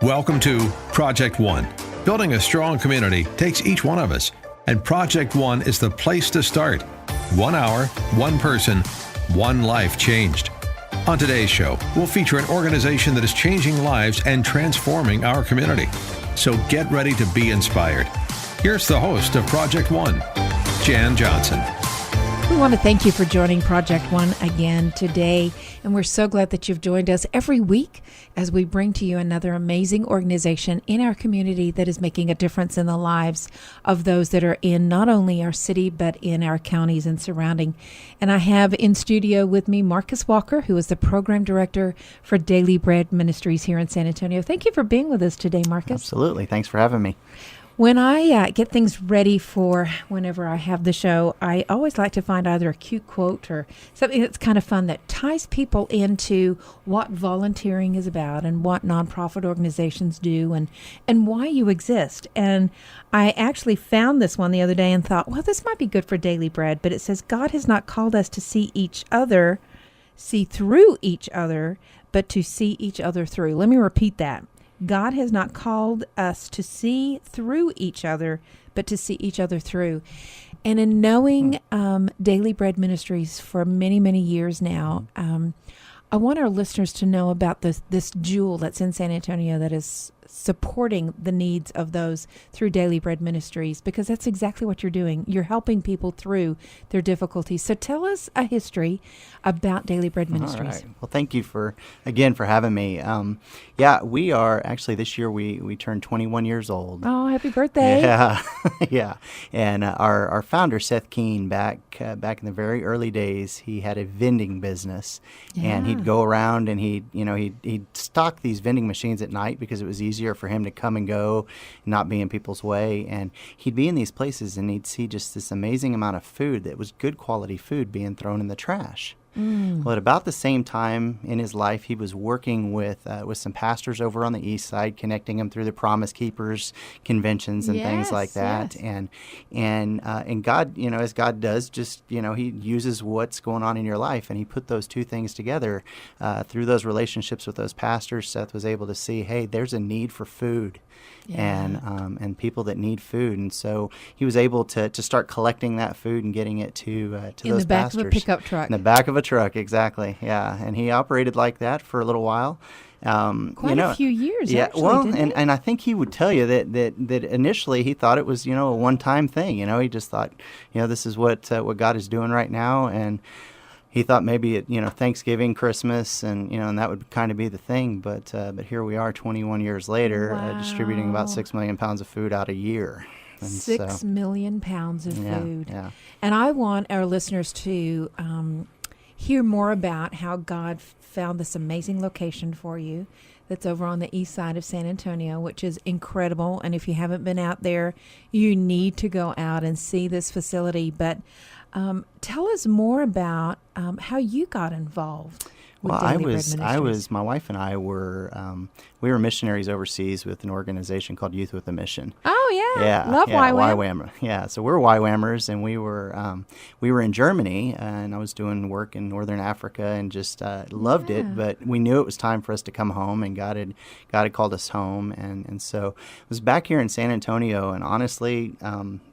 Welcome to Project One. Building a strong community takes each one of us, and Project One is the place to start. 1 hour, one person, one life changed. On today's show, we'll feature an organization that is changing lives and transforming our community. So get ready to be inspired. Here's the host of Project One, Jan Johnson. We want to thank you for joining Project One again today, and we're so glad that you've joined us every week as we bring to you another amazing organization in our community that is making a difference in the lives of those that are in not only our city, but in our counties and surrounding. And I have in studio with me Marcus Walker, who is the Program Director for Daily Bread Ministries here in San Antonio. Thank you for being with us today, Marcus. Absolutely. Thanks for having me. When I get things ready for whenever I have the show, I always like to find either a cute quote or something that's kind of fun that ties people into what volunteering is about and what nonprofit organizations do and why you exist. And I actually found this one the other day and thought, well, this might be good for Daily Bread, but it says, God has not called us to see through each other, but to see each other through. Let me repeat that. God has not called us to see through each other, but to see each other through. And in knowing Daily Bread Ministries for many, many years now, I want our listeners to know about this jewel that's in San Antonio that is supporting the needs of those through Daily Bread Ministries, because that's exactly what you're doing. You're helping people through their difficulties. So tell us a history about Daily Bread Ministries. All right. Well, thank you for having me. We are actually this year we turned 21 years old. Oh, happy birthday! Yeah, yeah. And our founder Seth Keene back in the very early days, he had a vending business, and he'd go around and he'd stock these vending machines at night because it was easier for him to come and go, not be in people's way. And he'd be in these places and he'd see just this amazing amount of food that was good quality food being thrown in the trash. Well, at about the same time in his life, he was working with some pastors over on the east side, connecting them through the Promise Keepers conventions and things like that. Yes. And God, as God does, just He uses what's going on in your life, and He put those two things together through those relationships with those pastors. Seth was able to see, hey, there's a need for food. And people that need food, and so he was able to start collecting that food and getting it to those pastors. In the back of a pickup truck. In the back of a truck, exactly. Yeah, and he operated like that for a little while. Quite a few years, actually, well, didn't he? And I think he would tell you that initially he thought it was a one-time thing. He just thought this is what God is doing right now, and he thought maybe Thanksgiving, Christmas, and and that would kind of be the thing. But here we are, 21 years later, distributing about 6 million pounds of food out a year. And 6 million pounds of food. Yeah. And I want our listeners to hear more about how God found this amazing location for you that's over on the east side of San Antonio, which is incredible. And if you haven't been out there, you need to go out and see this facility. But tell us more about how you got involved with Daily Bread Ministries. My wife and I were missionaries overseas with an organization called Youth with a Mission. Oh yeah, love YWAM. YWAM. Yeah, so we're YWAMers, and we were in Germany, and I was doing work in Northern Africa, and just loved it. But we knew it was time for us to come home, and God had called us home, and so I was back here in San Antonio, and honestly,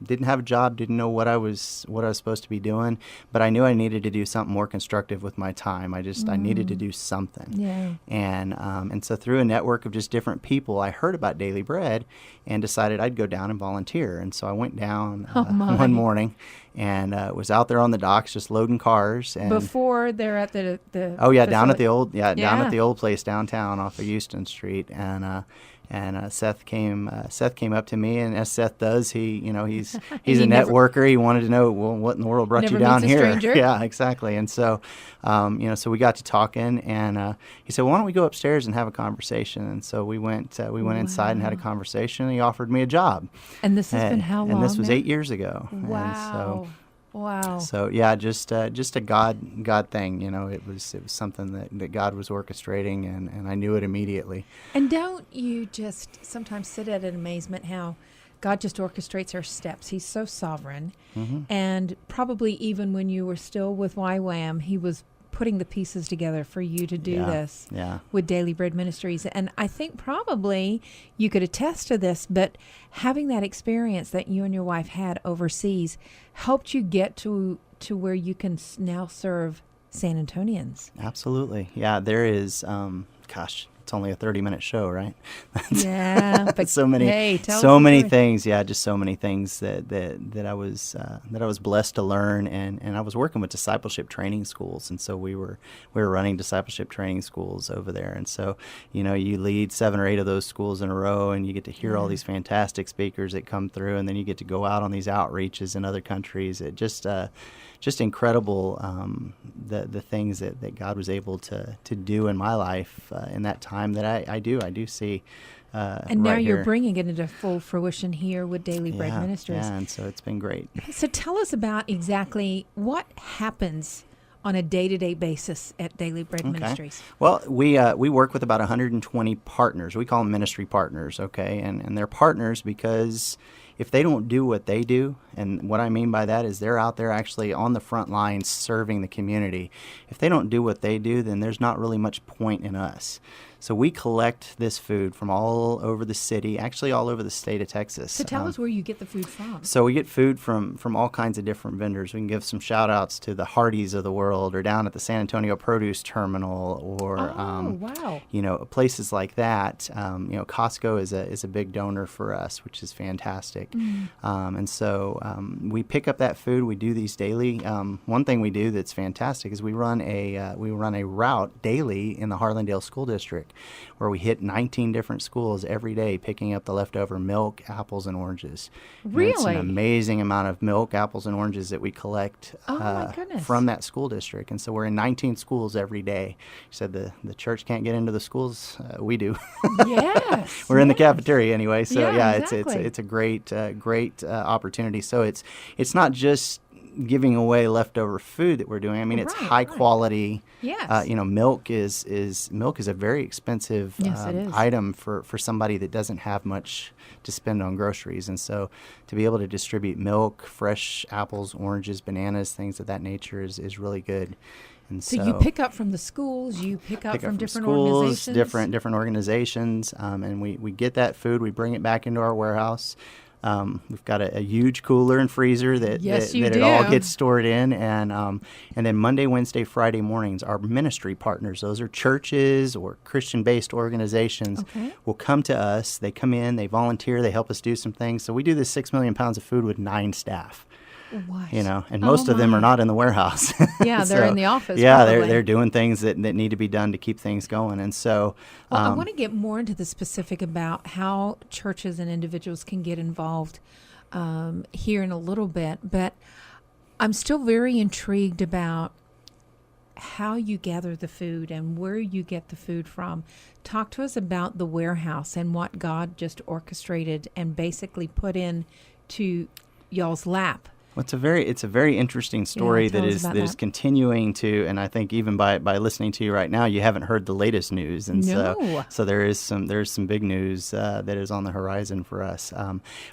didn't have a job, didn't know what I was supposed to be doing, but I knew I needed to do something more constructive with my time. I needed to do something. Yeah. And so through a network of just different people, I heard about Daily Bread and decided I'd go down and volunteer. And so I went down one morning and was out there on the docks just loading cars. And before they're at the down at the old place downtown off of Houston Street. And Seth came up to me, and as Seth does, he's a networker. He wanted to know, well, what in the world brought you down here? Stranger. Yeah, exactly. And so, so we got to talking, and he said, well, why don't we go upstairs and have a conversation? And so we went inside and had a conversation. And he offered me a job. And this has been how long? And this was 8 years ago. Wow. Wow. So yeah, just a God thing, it was something that God was orchestrating, and I knew it immediately. And don't you just sometimes sit at an amazement how God just orchestrates our steps? He's so sovereign. Mm-hmm. And probably even when you were still with YWAM, he was putting the pieces together for you to do this with Daily Bread Ministries. And I think probably you could attest to this, but having that experience that you and your wife had overseas helped you get to where you can now serve San Antonians. Absolutely. Yeah, there is, it's only a 30-minute show, right? Yeah, but so many things. Yeah, just so many things that I was blessed to learn, and I was working with discipleship training schools, and so we were running discipleship training schools over there, and so you lead 7 or 8 of those schools in a row, and you get to hear all these fantastic speakers that come through, and then you get to go out on these outreaches in other countries. It just incredible, the things that God was able to do in my life in that time that I do see. And now right you're here. bringing it into full fruition here with Daily Bread Ministries. Yeah, and so it's been great. So tell us about exactly what happens on a day-to-day basis at Daily Bread Ministries. Well, we work with about 120 partners. We call them ministry partners, okay? And they're partners because if they don't do what they do, and what I mean by that is they're out there actually on the front lines serving the community. If they don't do what they do, then there's not really much point in us. So we collect this food from all over the city, actually all over the state of Texas. So tell us where you get the food from. So we get food from all kinds of different vendors. We can give some shout outs to the Hardys of the world, or down at the San Antonio Produce Terminal, or places like that. Costco is a big donor for us, which is fantastic. And so we pick up that food. We do these daily. One thing we do that's fantastic is we run a route daily in the Harlandale School District, where we hit 19 different schools every day, picking up the leftover milk, apples, and oranges. Really? It's an amazing amount of milk, apples, and oranges that we collect from that school district. And so we're in 19 schools every day. You said the church can't get into the schools. We do. Yes. We're in the cafeteria anyway. So exactly. it's a great opportunity. So it's not just giving away leftover food that we're doing. I mean, it's high quality. Yes. Milk is a very expensive item for somebody that doesn't have much to spend on groceries. And so to be able to distribute milk, fresh apples, oranges, bananas, things of that nature is really good. And so you pick up from the schools, you pick up from different organizations? different organizations, and we get that food, we bring it back into our warehouse. We've got a huge cooler and freezer that it all gets stored in, and then Monday, Wednesday, Friday mornings, our ministry partners, those are churches or Christian-based organizations, will come to us. They come in, they volunteer, they help us do some things. So we do this 6 million pounds of food with 9 staff. What? And most of them are not in the warehouse. Yeah, they're in the office. Yeah, probably. they're doing things that need to be done to keep things going. And so, I want to get more into the specific about how churches and individuals can get involved here in a little bit, but I'm still very intrigued about how you gather the food and where you get the food from. Talk to us about the warehouse and what God just orchestrated and basically put in to y'all's lap. Well, it's a very interesting story that is continuing to, and I think even by listening to you right now, you haven't heard the latest news, and so there's some big news that is on the horizon for us.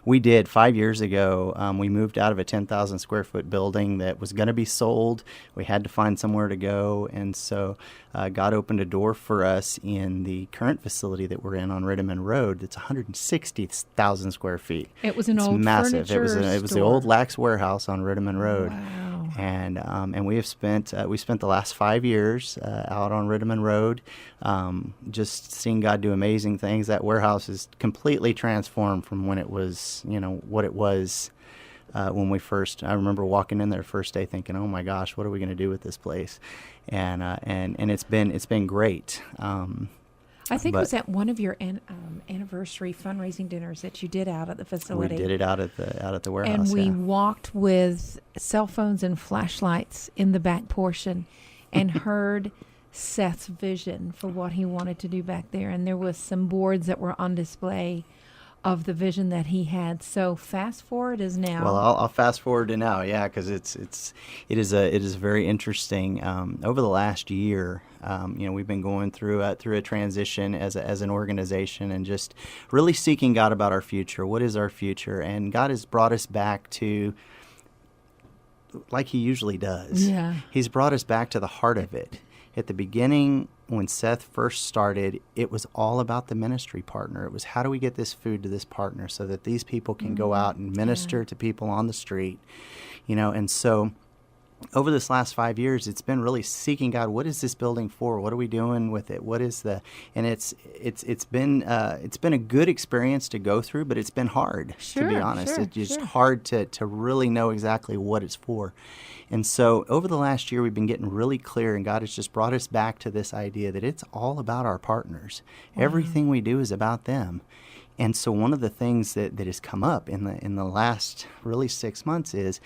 We did 5 years ago. We moved out of a 10,000 square foot building that was going to be sold. We had to find somewhere to go, and so God opened a door for us in the current facility that we're in on Riddiman Road. That's 160,000 square feet. It was an old massive. Furniture It was store. the old Lax warehouse on Riddiman Road. Wow. And we have spent the last 5 years out on Riddiman Road, just seeing God do amazing things. That warehouse is completely transformed from when it was, what it was when we first. I remember walking in there first day thinking, "Oh my gosh, what are we going to do with this place?" And it's been great. I think it was at one of your anniversary fundraising dinners that you did out at the facility. We did it out at the warehouse. And we walked with cell phones and flashlights in the back portion and heard Seth's vision for what he wanted to do back there. And there was some boards that were on display of the vision that he had. So fast forward is now. Well, I'll fast forward to now, because it is very interesting. Over the last year, we've been going through a transition as an organization, and just really seeking God about our future. What is our future? And God has brought us back to like he usually does. Yeah. He's brought us back to the heart of it. At the beginning, when Seth first started, it was all about the ministry partner. It was, how do we get this food to this partner so that these people can go out and minister to people on the street, and so over this last 5 years, it's been really seeking God. What is this building for? What are we doing with it? What is and it's been a good experience to go through, but it's been hard, to be honest. It's just hard to really know exactly what it's for. And so over the last year, we've been getting really clear, and God has just brought us back to this idea that it's all about our partners. Everything we do is about them. And so one of the things that has come up in the last really 6 months is,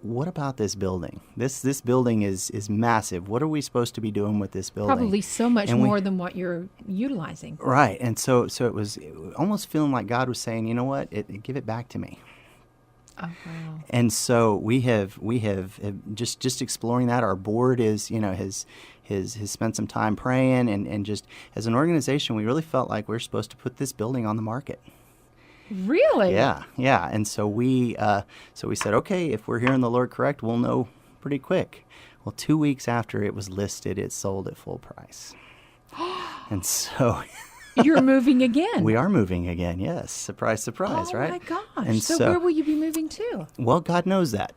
what about this building? This building is massive. What are we supposed to be doing with this building? Probably so much more than what you're utilizing. Right. And so it was almost feeling like God was saying, you know what? Give it back to me. Oh, wow. And so we have just exploring that. Our board has spent some time praying, and just as an organization, we really felt like we're supposed to put this building on the market. Really? Yeah. And so we said, okay, if we're hearing the Lord correct, we'll know pretty quick. Well, 2 weeks after it was listed, it sold at full price. And so you're moving again. We are moving again. Yes. Surprise, surprise, right? Oh my gosh. And so where will you be moving to? Well, God knows that.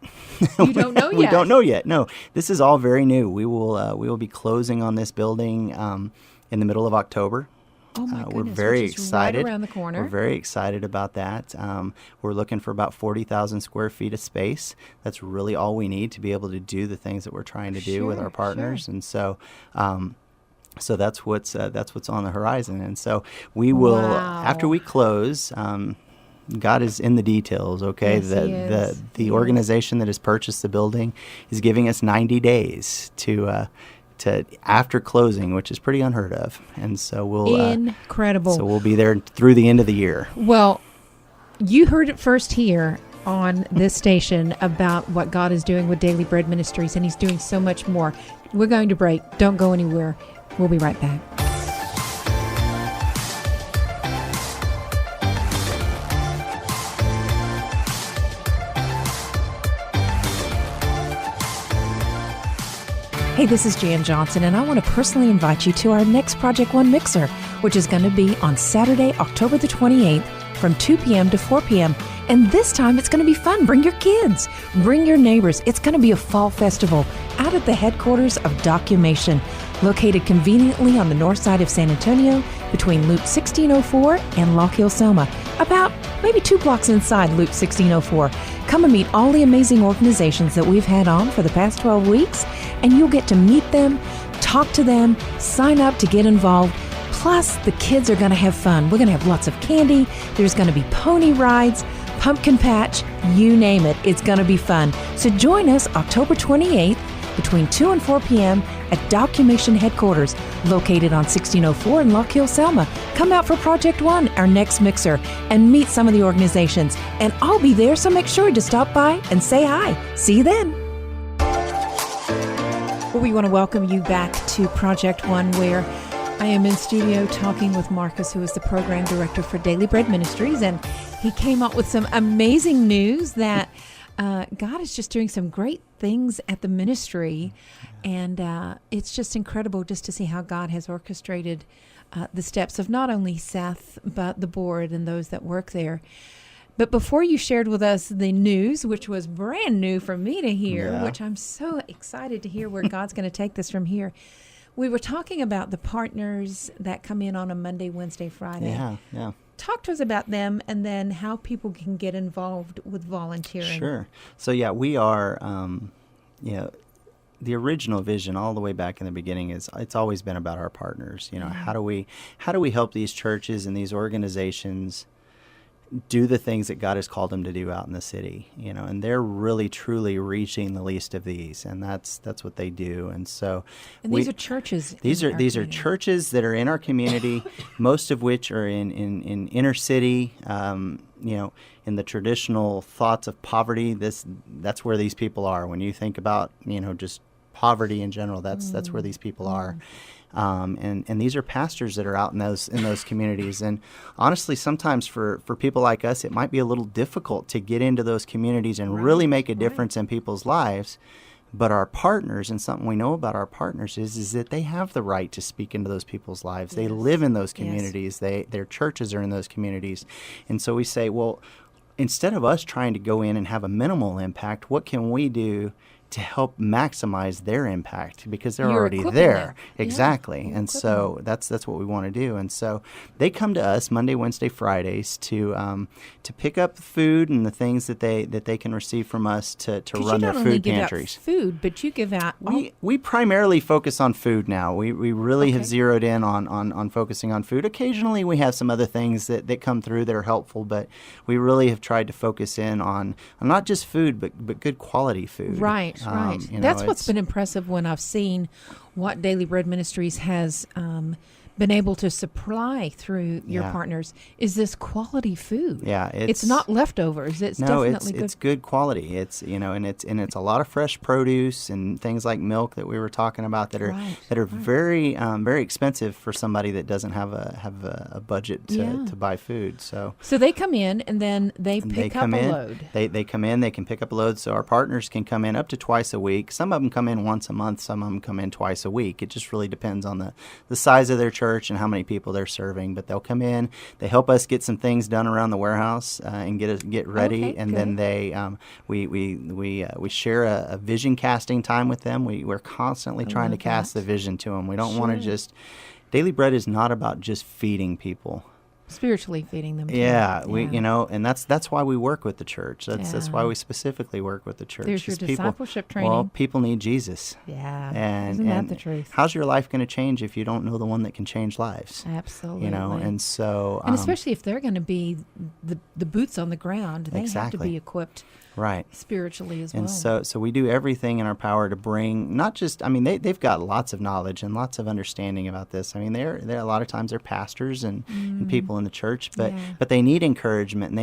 You don't know yet. We don't know yet. No, this is all very new. We will be closing on this building in the middle of October. Oh my goodness, we're very which is excited. Right around the corner. We're very excited about that. We're looking for about 40,000 square feet of space. That's really all we need to be able to do the things that we're trying to do with our partners. And so, so that's what's on the horizon. And so we will, after we close. God is in the details. Okay, yes, the organization that has purchased the building is giving us 90 days to after closing, which is pretty unheard of. And so we'll incredible. So we'll be there through the end of the year. Well, you heard it first here on this station about what God is doing with Daily Bread Ministries, and He's doing so much more. We're going to break. Don't go anywhere. We'll be right back. Hey, this is Jan Johnson, and I want to personally invite you to our next Project One Mixer, which is going to be on Saturday, October the 28th from 2 p.m. to 4 p.m. And this time it's going to be fun. Bring your kids, bring your neighbors. It's going to be a fall festival out at the headquarters of Documation, located conveniently on the north side of San Antonio between Loop 1604 and Lock Hill, Selma, about maybe 2 blocks inside Loop 1604. Come and meet all the amazing organizations that we've had on for the past 12 weeks, and you'll get to meet them, talk to them, sign up to get involved. Plus, the kids are going to have fun. We're going to have lots of candy. There's going to be pony rides, pumpkin patch, you name it. It's going to be fun. So join us October 28th between 2 and 4 p.m. at Documation Headquarters, located on 1604 in Lock Hill, Selma. Come out for Project One, our next mixer, and meet some of the organizations. And I'll be there, so make sure to stop by and say hi. See you then. Well, we want to welcome you back to Project One, where I am in studio talking with Marcus, who is the program director for Daily Bread Ministries, and he came up with some amazing news that God is just doing some great things at the ministry, and it's just incredible just to see how God has orchestrated the steps of not only Seth, but the board and those that work there. But before you shared with us the news, which was brand new for me to hear, which I'm so excited to hear where God's going to take this from here, we were talking about the partners that come in on a Monday, Wednesday, Friday. Yeah. Talk to us about them, and then how people can get involved with volunteering. Sure. So we are, the original vision all the way back in the beginning is it's always been about our partners. How do we help these churches and these organizations do the things that God has called them to do out in the city, and they're really truly reaching the least of these, and that's what they do. And so, these are churches. These are churches that are in our community, most of which are in inner city. In the traditional thoughts of poverty, that's where these people are. When you think about just poverty in general, that's where these people are. and these are pastors that are out in those communities. And honestly, sometimes for people like us, it might be a little difficult to get into those communities and really make a difference in people's lives. But our partners, and something we know about our partners is that they have the right to speak into those people's lives. They live in those communities. Their churches are in those communities. And so we say, well, instead of us trying to go in and have a minimal impact, what can we do to help maximize their impact, because they're already there. Exactly. And so that's what we want to do. And so they come to us Monday, Wednesday, Fridays to pick up food and the things that they can receive from us to run their food pantries. You not only give out food, but you give out... We primarily focus on food now. We really have zeroed in on focusing on food. Occasionally we have some other things that come through that are helpful, but we really have tried to focus in on not just food, but good quality food. Right. Right. That's what's been impressive when I've seen what Daily Bread Ministries has been able to supply through your partners is this quality food. Yeah, it's not leftovers. It's definitely good. It's good quality. It's and it's a lot of fresh produce and things like milk that we were talking about that are very very expensive for somebody that doesn't have a budget to buy food. So they come in and then they pick up a load. They come in. They can pick up a load. So our partners can come in up to twice a week. Some of them come in once a month. Some of them come in twice a week. It just really depends on the size of their church and how many people they're serving. But they'll come in, they help us get some things done around the warehouse and get ready, and then we share a vision casting time with them. We're constantly trying to cast the vision to them. We don't want to just... Daily Bread is not about just feeding people. Spiritually feeding them. We and that's why we work with the church. That's why we specifically work with the church. There's your discipleship training. Well, people need Jesus. Yeah. Isn't that the truth? How's your life going to change if you don't know the one that can change lives? Absolutely. And so... and especially if they're going to be the boots on the ground, they have to be equipped spiritually as well. And so we do everything in our power to bring, not just, they've got lots of knowledge and lots of understanding about this. They're a lot of times they're pastors and people in the church, but they need encouragement, and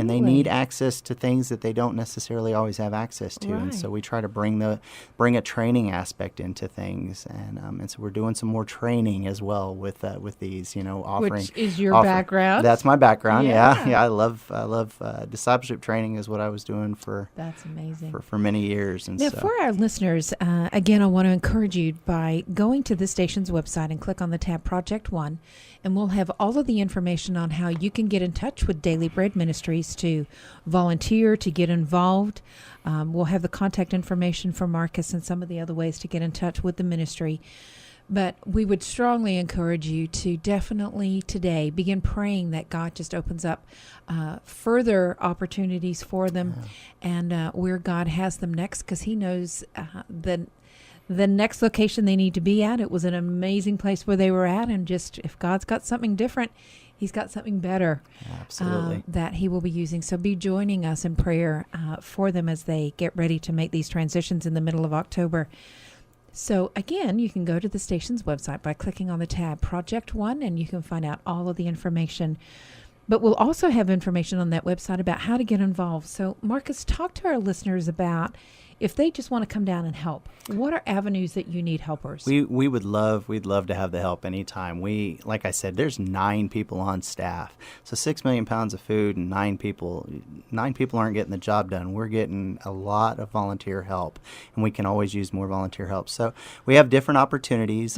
they need access to things that they don't necessarily always have access to. And so we try to bring a training aspect into things, and so we're doing some more training as well with these, offering. Which is your background? That's my background. Yeah. I love discipleship training is what I was doing for many years. And now, for our listeners, again, I want to encourage you by going to the station's website and click on the tab Project One, and we'll have all of the information on how you can get in touch with Daily Bread Ministries to volunteer, to get involved. We'll have the contact information for Marcus and some of the other ways to get in touch with the ministry. But we would strongly encourage you to definitely today begin praying that God just opens up further opportunities for them and where God has them next, because He knows the next location they need to be at. It was an amazing place where they were at, and just if God's got something different, He's got something better that He will be using. So be joining us in prayer for them as they get ready to make these transitions in the middle of October. So again, you can go to the station's website by clicking on the tab Project One, and you can find out all of the information. But we'll also have information on that website about how to get involved. So Marcus, talk to our listeners about if they just want to come down and help. What are avenues that you need helpers? We'd love to have the help anytime. Like I said, there's 9 people on staff. So 6 million pounds of food and 9 people aren't getting the job done. We're getting a lot of volunteer help, and we can always use more volunteer help. So we have different opportunities.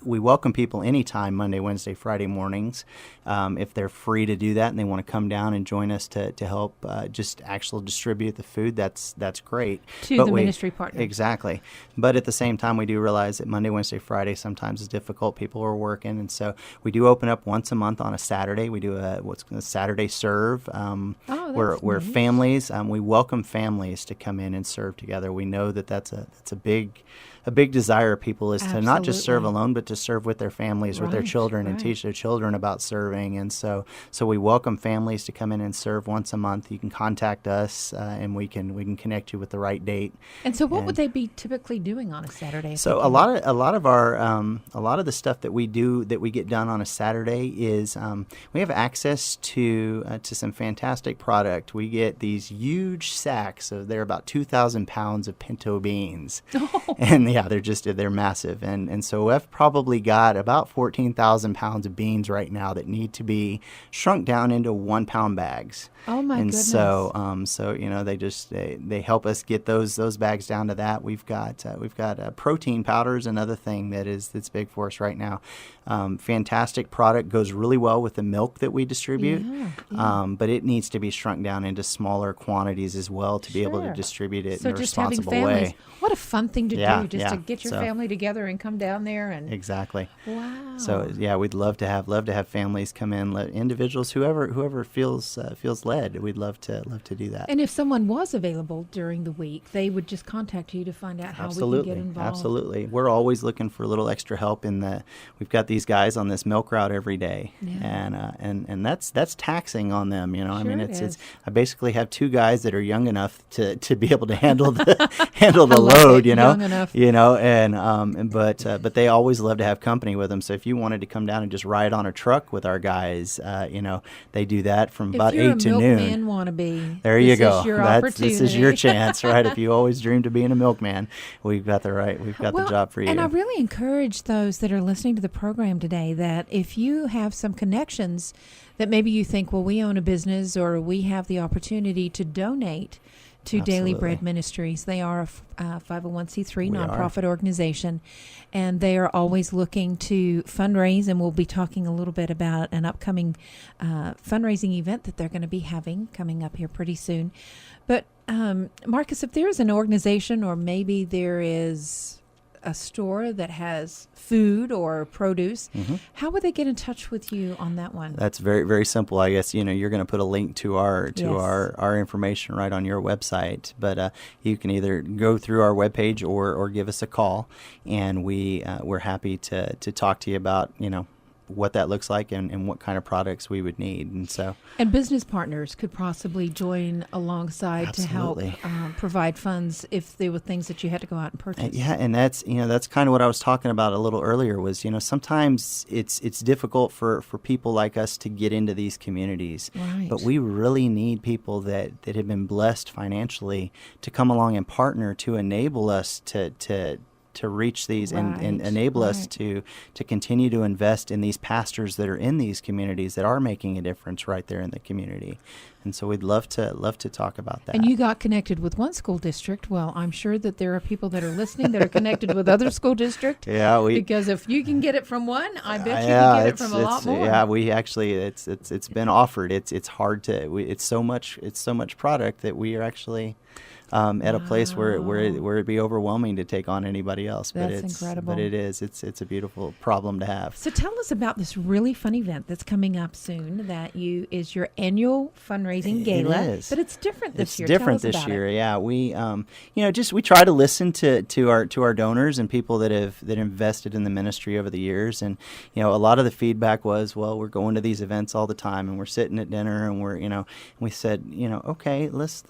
We welcome people anytime, Monday, Wednesday, Friday mornings, if they're free to do that and they want to come down and join us to help just actually distribute the food. That's great. To the ministry partner. Exactly. But at the same time, we do realize that Monday, Wednesday, Friday sometimes is difficult. People are working, and so we do open up once a month on a Saturday. We do what's called a Saturday serve, where families, we welcome families to come in and serve together. We know that that's a big desire of people is to not just serve alone, but to serve with their families, with their children, and teach their children about serving. And so we welcome families to come in and serve once a month. You can contact us, and we can connect you with the right date. And so, what would they be typically doing on a Saturday? So a lot of the stuff that we do, that we get done on a Saturday, is we have access to some fantastic products product. We get these huge sacks of, they're about 2,000 pounds of pinto beans. And yeah, they're massive. And so we've probably got about 14,000 pounds of beans right now that need to be shrunk down into 1 pound bags. Oh my goodness. So you know, they help us get those bags down to that. We've got protein powders, another thing that's big for us right now. Fantastic product, goes really well with the milk that we distribute. But it needs to be shrunk down into smaller quantities as well to be able to distribute it in a responsible way. What a fun thing to do, to get your So, family together and come down there and exactly. Wow. So yeah, we'd love to have families come in, individuals, whoever feels led. We'd love to do that. And if someone was available during the week, they would just contact you to find out how we can get involved. Absolutely. We're always looking for a little extra help we've got these guys on this milk route every day. And that's taxing on them, you know. Sure, I mean, it's I basically have 2 guys that are young enough to be able to handle the load, you know. Young enough. You know, but they always love to have company with them. So if you wanted to come down and just ride on a truck with our guys, you know, they do that from about 8 to noon. Wannabe, there you go. Is your opportunity. This is your chance, right? If you always dreamed of being a milkman, we've got the job for you. And I really encourage those that are listening to the program today that if you have some connections that maybe you think, well, we own a business or we have the opportunity to donate to Daily Bread Ministries. They are a 501c3 nonprofit organization, and they are always looking to fundraise, and we'll be talking a little bit about an upcoming fundraising event that they're going to be having coming up here pretty soon. But Marcus, if there is an organization or maybe there is a store that has food or produce, how would they get in touch with you on that one? That's very, very simple. I guess, you know, you're going to put a link to our information right on your website, but you can either go through our webpage or give us a call, and we're happy to talk to you about, you know, what that looks like and what kind of products we would need. And business partners could possibly join alongside Absolutely. to help provide funds if there were things that you had to go out and purchase. And that's kind of what I was talking about a little earlier was, you know, sometimes it's difficult for people like us to get into these communities. Right. But we really need people that have been blessed financially to come along and partner to enable us to reach these and enable us to continue to invest in these pastors that are in these communities that are making a difference right there in the community. And so we'd love to talk about that. And you got connected with one school district. Well, I'm sure that there are people that are listening that are connected with other school districts. Yeah, because if you can get it from one, I bet you can get it from a lot more. Yeah, we actually it's been offered. It's hard to it's so much product that we are actually at a place where it'd be overwhelming to take on anybody else. That's it's incredible. But it's a beautiful problem to have. So tell us about this really fun event that's coming up soon. That is your annual fundraising gala. It is. But it's different this year. It's different this year. Yeah, we we try to listen to our donors and people that invested in the ministry over the years. And a lot of the feedback was, well, we're going to these events all the time and we're sitting at dinner and we said, okay, let's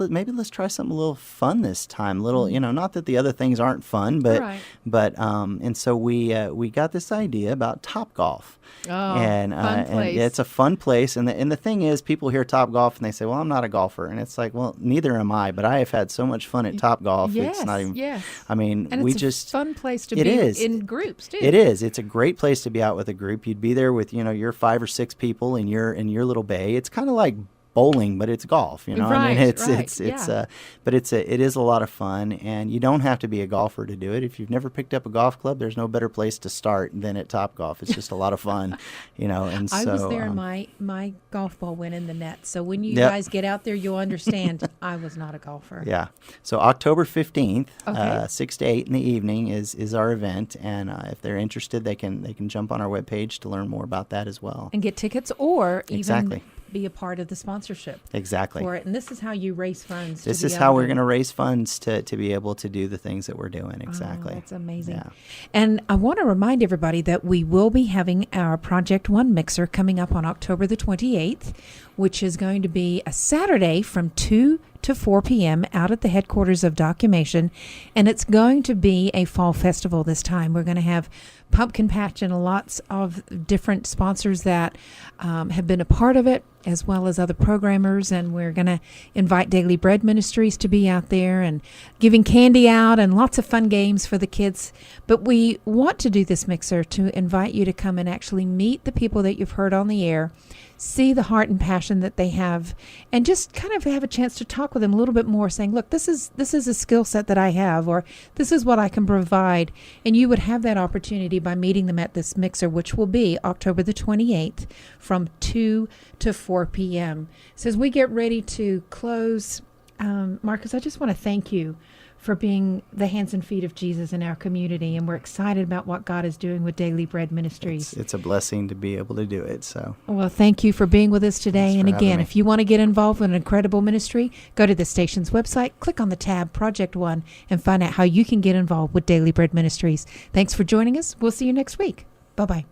try something a little fun this time. Not that the other things aren't fun, but and so we got this idea about Topgolf. Oh, and fun place. It's a fun place. And the thing is, people hear Topgolf and they say, well, I'm not a golfer. And it's like, well, neither am I, but I have had so much fun at Topgolf. Yes, it's not even, yes. I mean, and we it's just, a fun place to it be is. in groups too. It is. It's a great place to be out with a group. You'd be there with, your 5 or 6 people in your little bay. It's kind of like bowling, but it's golf, Right, I mean, yeah. But it is a lot of fun, and you don't have to be a golfer to do it. If you've never picked up a golf club, there's no better place to start than at Topgolf. It's just a lot of fun, and I was there and my golf ball went in the net. So when you guys get out there, you'll understand I was not a golfer. Yeah. So October 15th, Okay. 6 to 8 in the evening is our event, and if they're interested, they can jump on our webpage to learn more about that as well. And get tickets or even Exactly. be a part of the sponsorship Exactly. for it. And this is how you raise funds. This is how we're going to raise funds to be able to do the things that we're doing. Exactly. Oh, that's amazing. Yeah. And I want to remind everybody that we will be having our Project One mixer coming up on October the 28th, which is going to be a Saturday from 2 to 4 p.m. out at the headquarters of Documation, and it's going to be a fall festival this time. We're going to have pumpkin patch and lots of different sponsors that have been a part of it, as well as other programmers, and we're going to invite Daily Bread Ministries to be out there and giving candy out and lots of fun games for the kids. But we want to do this mixer to invite you to come and actually meet the people that you've heard on the air, see the heart and passion that they have, and just kind of have a chance to talk with them a little bit more, saying, look, this is a skill set that I have, or this is what I can provide. And you would have that opportunity by meeting them at this mixer, which will be October the 28th from 2 to 4 p.m. So as we get ready to close, Marcus, I just want to thank you for being the hands and feet of Jesus in our community, and we're excited about what God is doing with Daily Bread Ministries. It's a blessing to be able to do it. So, well, thank you for being with us today. Thanks and for having again, me. if you want to get involved with an incredible ministry, go to the station's website, click on the tab Project One, and find out how you can get involved with Daily Bread Ministries. Thanks for joining us. We'll see you next week. Bye-bye.